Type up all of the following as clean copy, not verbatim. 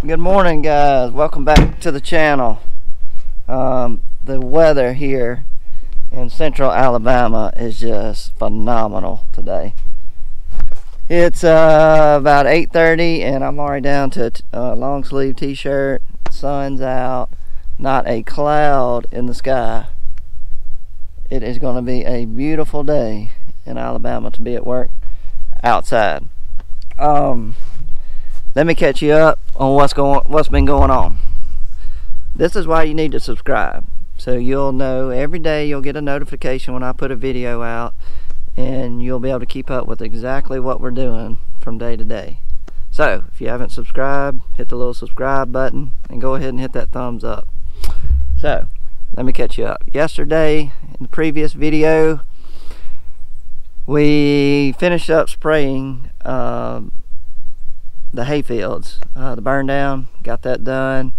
Good morning, guys. Welcome back to the channel. The weather here in central Alabama is just phenomenal today. It's about 8:30 and I'm already down to a long sleeve t-shirt. Sun's out, not a cloud in the sky. It is going to be a beautiful day in Alabama to be at work outside. Let me catch you up on what's been going on. This is why you need to subscribe, so you'll know every day. You'll get a notification when I put a video out, and you'll be able to keep up with exactly what we're doing from day to day. So if you haven't subscribed, hit the little subscribe button and go ahead and hit that thumbs up. So let me catch you up. Yesterday, in the previous video, we finished up spraying the hay fields, the burn down, got that done.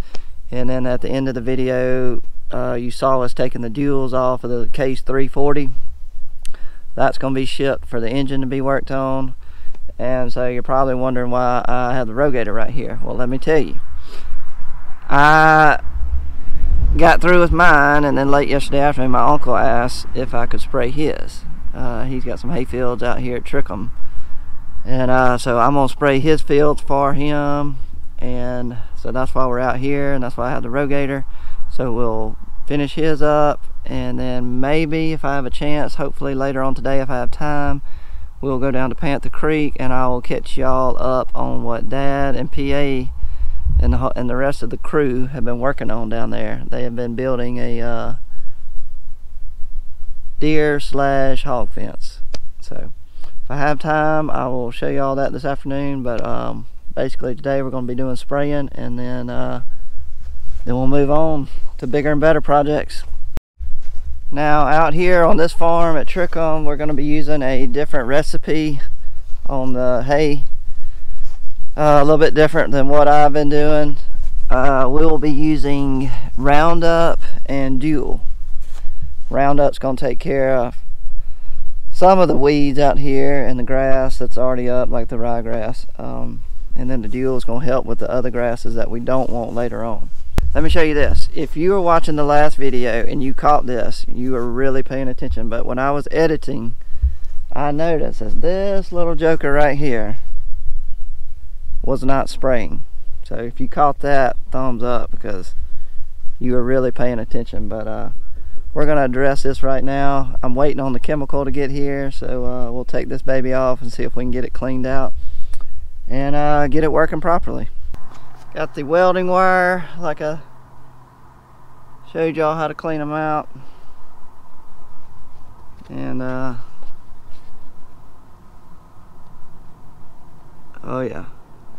And then at the end of the video, you saw us taking the duals off of the Case 340. That's going to be shipped for the engine to be worked on. And so you're probably wondering why I have the Rogator right here. Well, let me tell you. I got through with mine, and then late yesterday afternoon, my uncle asked if I could spray his. He's got some hay fields out here at Trickham. And so I'm going to spray his fields for him. And so that's why we're out here, and that's why I have the Rogator. So we'll finish his up, and then maybe if I have a chance, hopefully later on today if I have time, we'll go down to Panther Creek and I will catch y'all up on what Dad and PA and the rest of the crew have been working on down there. They have been building a deer/hog fence. So if I have time, I will show you all that this afternoon. But basically today we're going to be doing spraying, and then we'll move on to bigger and better projects. Now out here on this farm at Trickham, we're going to be using a different recipe on the hay. A little bit different than what I've been doing. We will be using Roundup and Dual. Roundup's going to take care of some of the weeds out here and the grass that's already up, like the ryegrass. And then the Dual is going to help with the other grasses that we don't want later on. Let me show you this. If you were watching the last video and you caught this, you were really paying attention. But when I was editing, I noticed that this little joker right here was not spraying. So if you caught that, thumbs up, because you were really paying attention. But we're going to address this right now. I'm waiting on the chemical to get here, so we'll take this baby off and see if we can get it cleaned out and get it working properly. Got the welding wire, like I showed y'all how to clean them out. And oh yeah,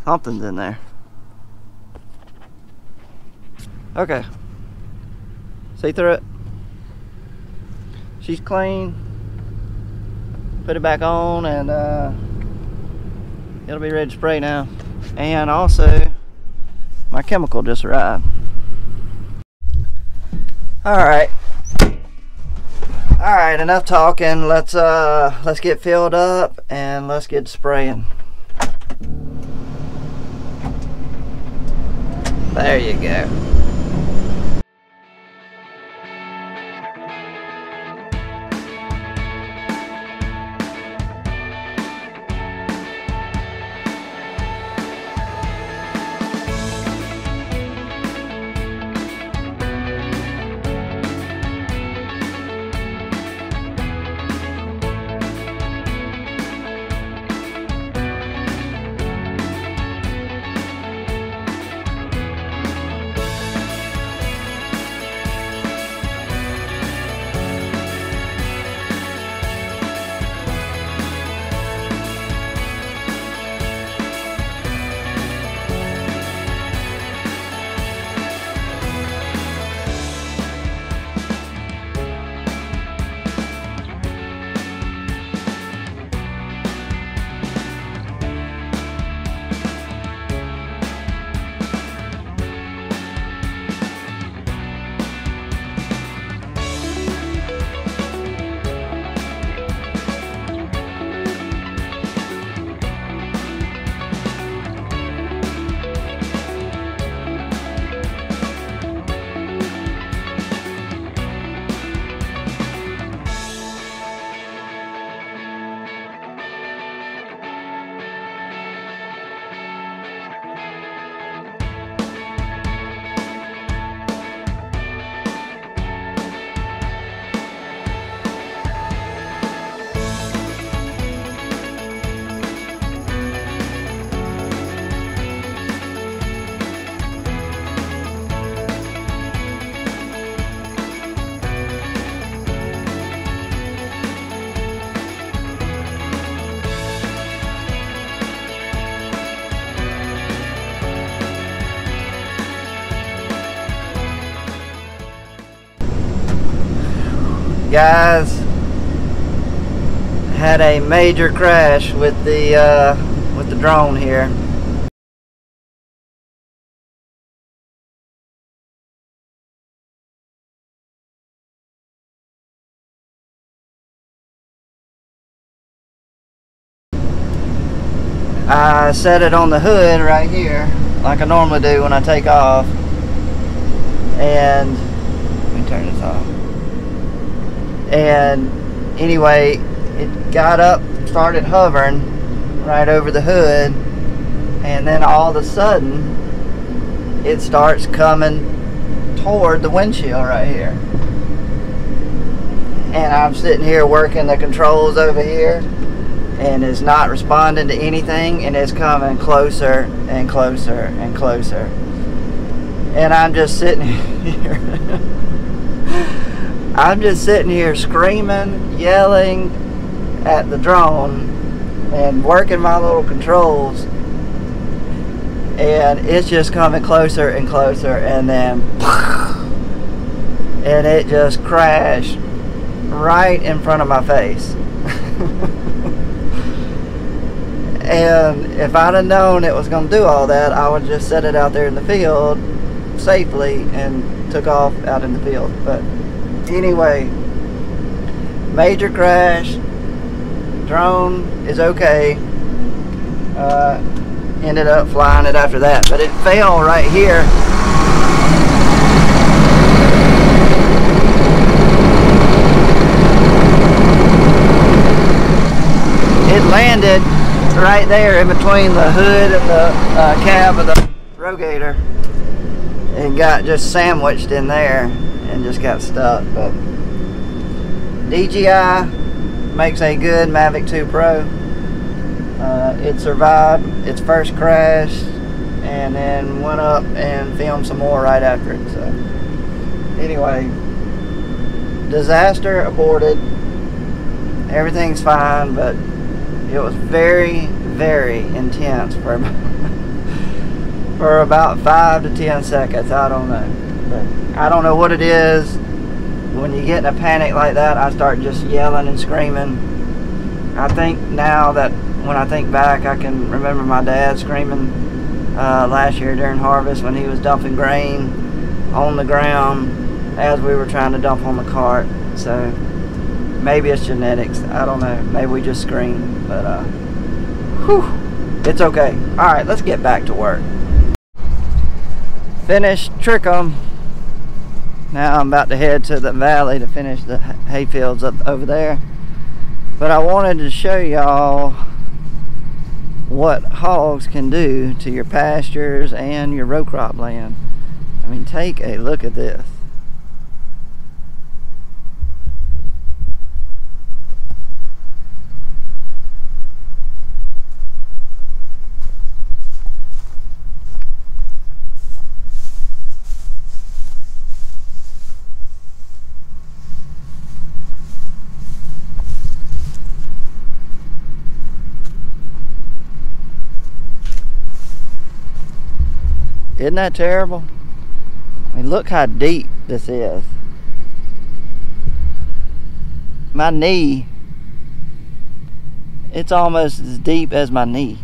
something's in there. Okay, see through it. She's clean. Put it back on, and it'll be ready to spray now. And also, my chemical just arrived. Alright, enough talking. Let's get filled up and let's get spraying. There you go. Guys, had a major crash with the drone here. I set it on the hood right here, like I normally do when I take off. And let me turn this off. And anyway, it got up, started hovering right over the hood, and then all of a sudden it starts coming toward the windshield right here. And I'm sitting here working the controls over here, and it's not responding to anything, and it's coming closer and closer and closer. And I'm just sitting here. I'm just sitting here screaming, yelling at the drone and working my little controls, and it's just coming closer and closer, and then and it just crashed right in front of my face. And if I'd have known it was going to do all that, I would just set it out there in the field safely and took off out in the field. But anyway, major crash. Drone is okay. Ended up flying it after that, but it fell right here. It landed right there in between the hood and the cab of the Rogator, and got just sandwiched in there and just got stuck. But DJI makes a good Mavic 2 Pro. It survived its first crash and then went up and filmed some more right after it. So anyway, disaster aborted. Everything's fine, but it was very, very intense for about 5 to 10 seconds. I don't know. But I don't know what it is. When you get in a panic like that, I start just yelling and screaming. I think now that when I think back, I can remember my dad screaming last year during harvest when he was dumping grain on the ground as we were trying to dump on the cart. So maybe it's genetics. I don't know. Maybe we just scream. But whew, it's okay. Alright, let's get back to work. Finished Trickum. Now I'm about to head to the valley to finish the hay fields up over there. But I wanted to show y'all what hogs can do to your pastures and your row crop land. I mean, take a look at this. Isn't that terrible? I mean, look how deep this is. My knee, it's almost as deep as my knee.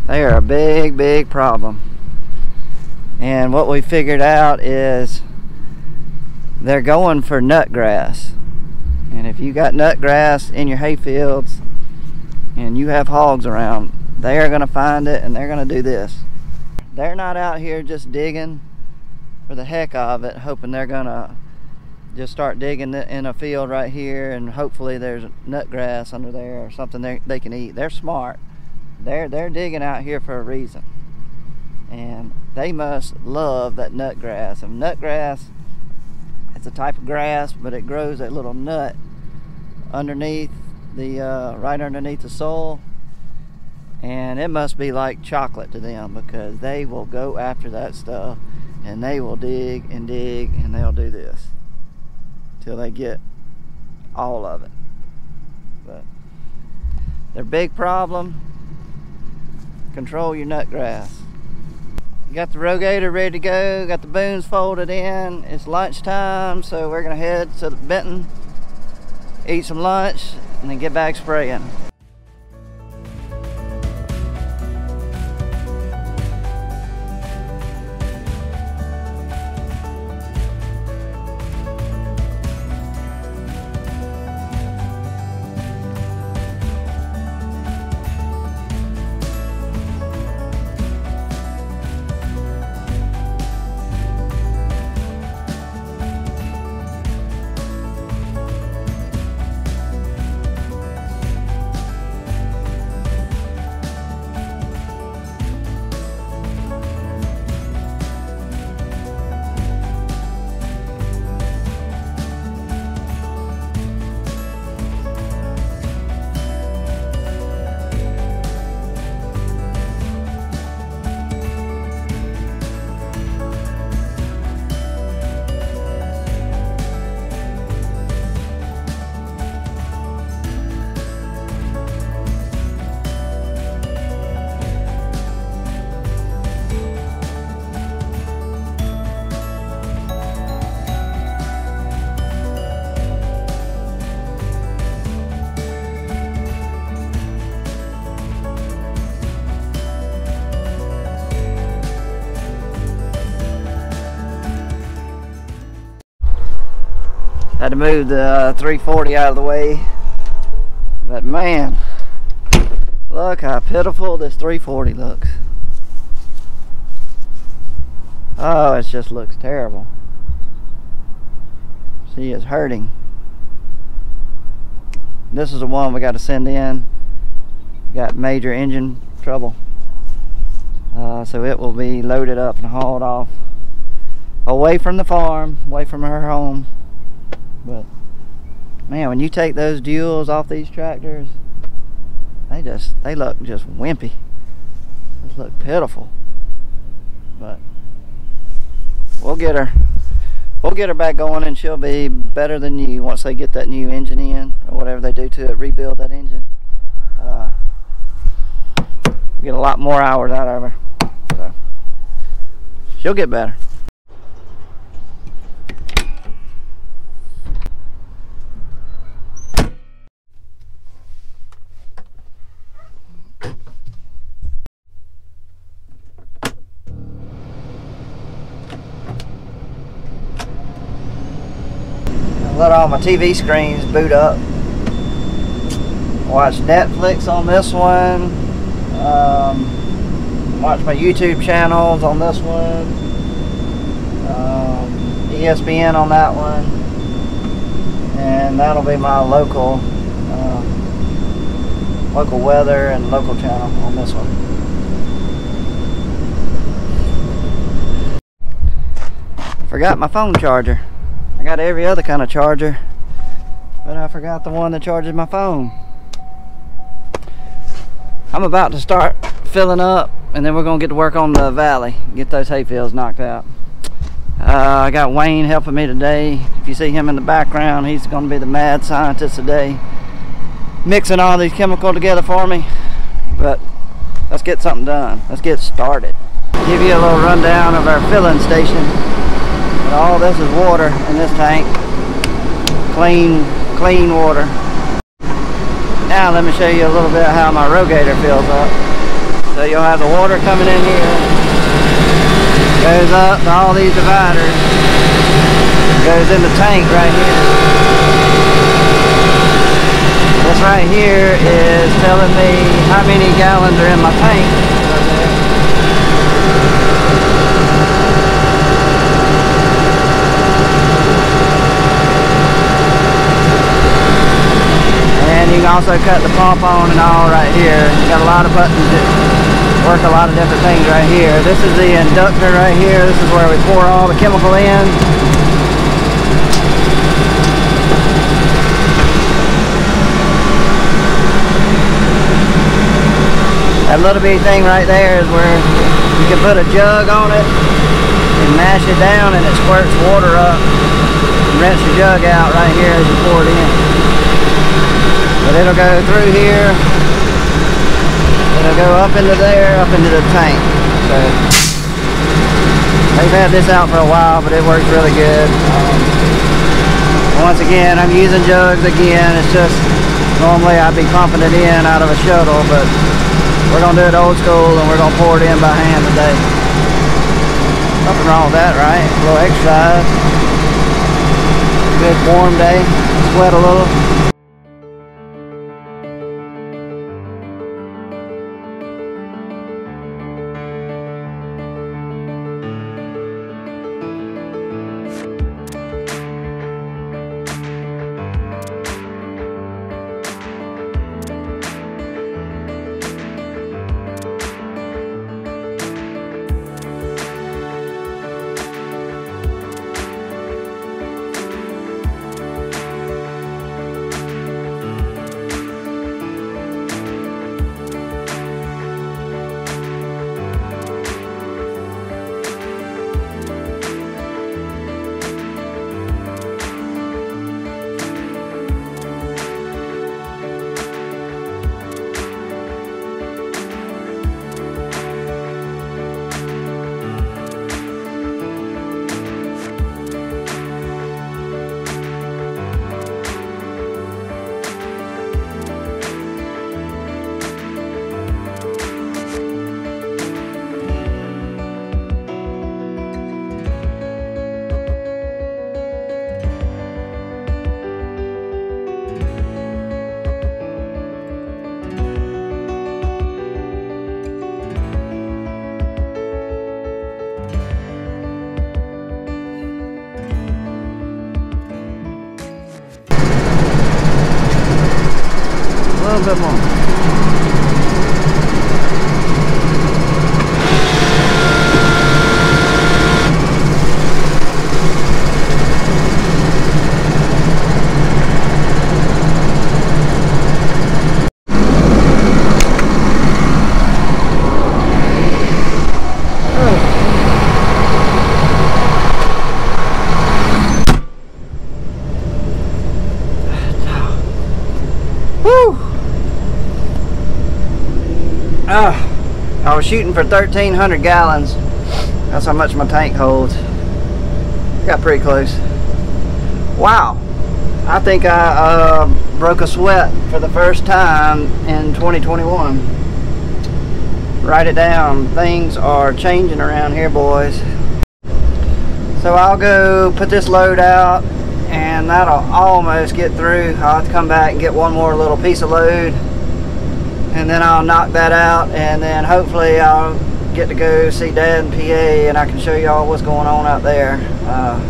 They are a big, big problem. And what we figured out is they're going for nut grass. And if you got nut grass in your hay fields, and you have hogs around, they are going to find it and they're going to do this. They're not out here just digging for the heck of it, hoping they're going to just start digging in a field right here and hopefully there's nut grass under there or something they can eat. They're smart. They're digging out here for a reason. And they must love that nut grass. And nut grass, it's a type of grass, but it grows a little nut underneath right underneath the soil, and it must be like chocolate to them because they will go after that stuff and they will dig and dig and they'll do this till they get all of it. But their big problem, control your nut grass. Got the Rogator ready to go. Got the booms folded in. It's lunchtime, so we're gonna head to Benton, eat some lunch, and then get back spraying. Had to move the 340 out of the way, but man, look how pitiful this 340 looks. Oh, it just looks terrible. See, it's hurting. This is the one we got to send in. Got major engine trouble, so it will be loaded up and hauled off away from the farm, away from her home. But man, when you take those duals off these tractors, they look just wimpy. They look pitiful. But we'll get her back going, and she'll be better than new once they get that new engine in, or whatever they do to it, rebuild that engine. Get a lot more hours out of her, so she'll get better. Let all my TV screens boot up. Watch Netflix on this one. Watch my YouTube channels on this one. ESPN on that one. And that'll be my local weather and local channel on this one. Forgot my phone charger. I got every other kind of charger, but I forgot the one that charges my phone. I'm about to start filling up, and then we're gonna get to work on the valley, get those hay fields knocked out. I got Wayne helping me today. If you see him in the background, he's gonna be the mad scientist today, mixing all these chemicals together for me. But let's get something done. Let's get started. Give you a little rundown of our filling station. All this is water in this tank, clean water. Now let me show you a little bit how my Rogator fills up. So you'll have the water coming in here, goes up to all these dividers, goes in the tank right here. This right here is telling me how many gallons are in my tank. You can also cut the pump on and all right here. You got a lot of buttons that work a lot of different things right here. This is the inductor right here. This is where we pour all the chemical in. That little bitty thing right there is where you can put a jug on it and mash it down, and it squirts water up and rinse your jug out right here as you pour it in. But it'll go through here, it'll go up into there, up into the tank. So They've had this out for a while, but it works really good. Once again, I'm using jugs again. It's just, normally I'd be pumping it in out of a shuttle, but we're going to do it old school and we're going to pour it in by hand today. Nothing wrong with that, right? A little exercise. Good warm day. Sweat a little. A little bit more. I was shooting for 1,300 gallons. That's how much my tank holds. Got pretty close. Wow. I think I broke a sweat for the first time in 2021. Write it down. Things are changing around here, boys. So I'll go put this load out and that'll almost get through. I'll have to come back and get one more little piece of load. And then I'll knock that out, and then hopefully I'll get to go see Dad in PA and I can show y'all what's going on out there. I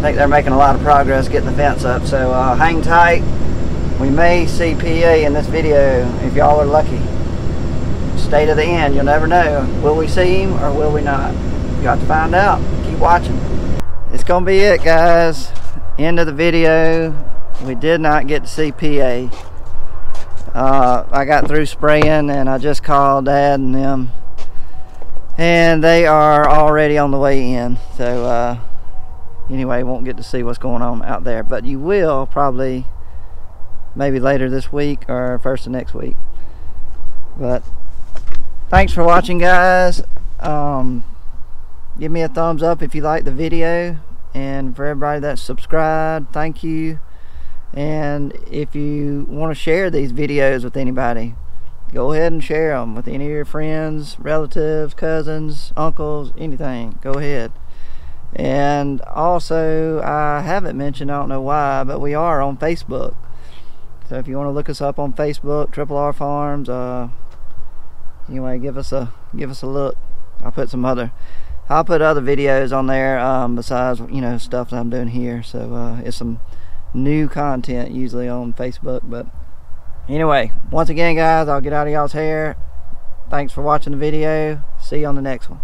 think they're making a lot of progress getting the fence up, so hang tight. We may see PA in this video if y'all are lucky. Stay to the end, you'll never know. Will we see him or will we not? You got to find out. Keep watching. It's gonna be it, guys. End of the video. We did not get to see PA. I got through spraying and I just called Dad and them, and they are already on the way in. So anyway, won't get to see what's going on out there, but you will probably maybe later this week or first of next week. But thanks for watching, guys. Give me a thumbs up if you like the video, and for everybody that's subscribed, thank you. And if you want to share these videos with anybody, go ahead and share them with any of your friends, relatives, cousins, uncles, anything. Go ahead. And also, I haven't mentioned, I don't know why, but we are on Facebook. So if you want to look us up on Facebook, Triple R Farms, anyway, give us a look. I'll put other videos on there besides, you know, stuff that I'm doing here. So it's some new content usually on Facebook. But anyway, once again, guys, I'll get out of y'all's hair. Thanks for watching the video. See you on the next one.